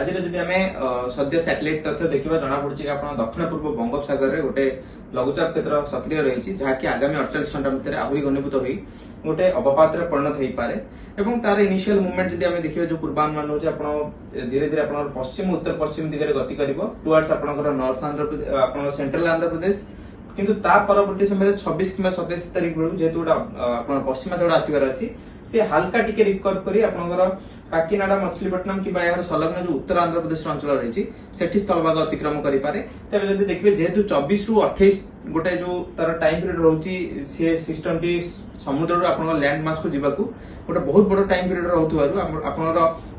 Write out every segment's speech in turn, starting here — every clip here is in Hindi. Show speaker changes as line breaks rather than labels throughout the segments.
आज जदि आम सद्य सैटेलाइट तथ्य देखा जना पड़ी दक्षिण पूर्व बंगोपसागर में गोटे लघुचाप क्षेत्र सक्रिय रही जहाँकि आगामी 48 घंटा भितर आहरी घनीभूत हो गोटे अवपात परिणत हो पारे एवं तार इनिशियल मूवमेंट जदि आम देखिए जो पूर्वानुमान हो धीरे धीरे पश्चिम उत्तर पश्चिम दिगरे गति कर towards north Andhra Pradesh central Andhra Pradesh किंतु ता परवर्ती समय 26 कि 27 तारिख बेलू जेहेतु गोटे पश्चिमा झड़ आसबार अच्छी से हल्का टिके रिकवर करी आपनकर काकीनाडा मछलीपट्टनम कि संलग्न जो उत्तर आंध्र प्रदेश अंचल रही स्थलभाग अतिक्रम करें तेज जब देखिए जेहेतु 24 रु 28 गोटे जो तार टाइम पीरियड रोचे सी सिस्टम टी समुद्र आप लैंड मास को जीवाक गोटे बहुत बड़ टाइम पीरियड रोथुआर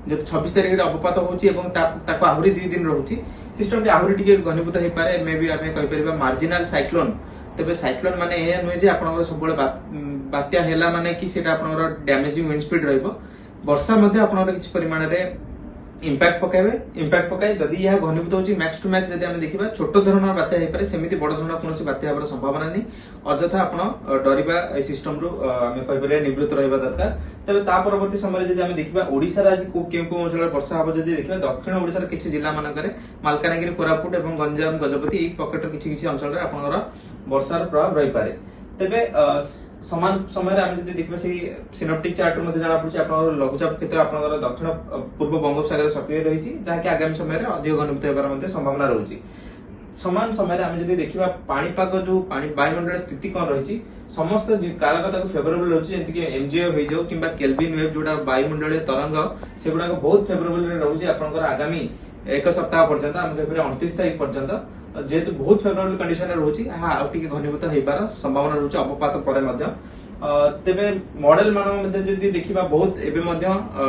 जो 26 तारिख अवपात होता आहरी 2 दिन रोचे सिस्टम टी आहरी टिके घनीभूत हो पारे मे भी आम कहीपर मार्जिनाल साइक्लोन तेज साइक्लोन माने यह नुहे जे आपनकर सब बात्या हैला माने कि सेटा आपनकर डैमेजिंग विंड स्पीड रहइबो वर्षा मध्ये आपनकर किछ परिमाण रे इम्पैक्ट पकाए जदि यह घनीभूत होची मैक्स टू मैक्स जदि हम देखिबा छोट धरणर बात्या हे पारे सेमिति बड़ धरणर कोनोसी बात्या हेबार संभावना नहीं अଯଥା आपण डरिबा ए सिस्टम रु हम कहिबरे निवृत्त रहइबा दरकार तबे ता परवर्ती समय जदि हम देखिबा ओडिसा रा आज केउ अंचल वर्षा हबो जदि देखिबा दक्षिण ओडिसा रा किछि जिल्ला मानकरे मालकानगिरी कोरापुट एवं गंजाम गजपति ए पॉकेट किछि अंचल रे आपनकर वर्षार प्रभाव रहि पारे तेबे समान समय आम जब देखा सिनोप्टिक चार्ट जना पड़ी लघुचाप क्षेत्र आप दक्षिण पूर्व बंगोपसागर सक्रिय रही जहाँकि आगामी समय अधिक घनीभूत होबार संभावना रही समान समय आम जब देखा पाणीपाग जो वायुमंडल स्थिति कौन रही समस्त कारक फेवरेबल रही जमीक एमजीओ हो जाऊ कि केल्विन वेव जोड़ा वायुमंडल तरंग से गुड़ाक बहुत फेवरेबल रही आपंकर आगामी एक सप्ताह पर्यंत आम कह 29 तारिख पर्यंत जेहेतु बहुत फेवरेबल कंडीशन रोचे घनीभूत होबार संभावना रोचे अवपात पर तेबे मॉडल मान देखा बहुत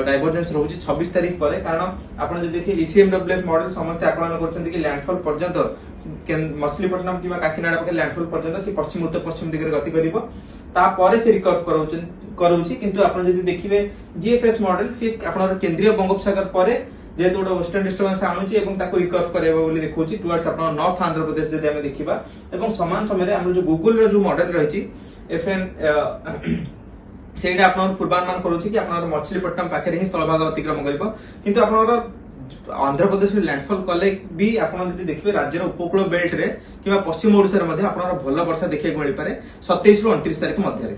डाइवर्जेंस रोचे 26 तारिख पर कारण आप देखिए ईसीएमडब्ल्यूएफ मॉडल समस्त आकलन कर लैंडफॉल पर्यंत मछलीपट्टनम कि काकीनाडा पाखे लैंडफॉल पर्यंत से पश्चिम उत्तर पश्चिम दिगरे गति कर से रिकवर करोची किंतु आप देखिए जीएफएस मॉडल सी केंद्रीय बंगोपसागर पर जेहेतु गोटे वेस्टर्न डिस्टर्बेंस आणुची रिकवर करेबो देखा टुवर्ड्स नॉर्थ आंध्र प्रदेश जदि आम देखा समान समय आम जो गूगल रो जो मॉडल रही एफएन सेटा आप पूर्वानुमान करुच्ची कि आप मछलीपट्टनम पाखे ही स्थलभाग अतिक्रम किंतु आप आंध्र प्रदेश में लैंडफॉल कले भी आप देखिए राज्य उपकूल बेल्ट रे कि पश्चिम ओडिशा रे भल वर्षा देखा मिल पारे 27 रु 29 तारिख मध्य।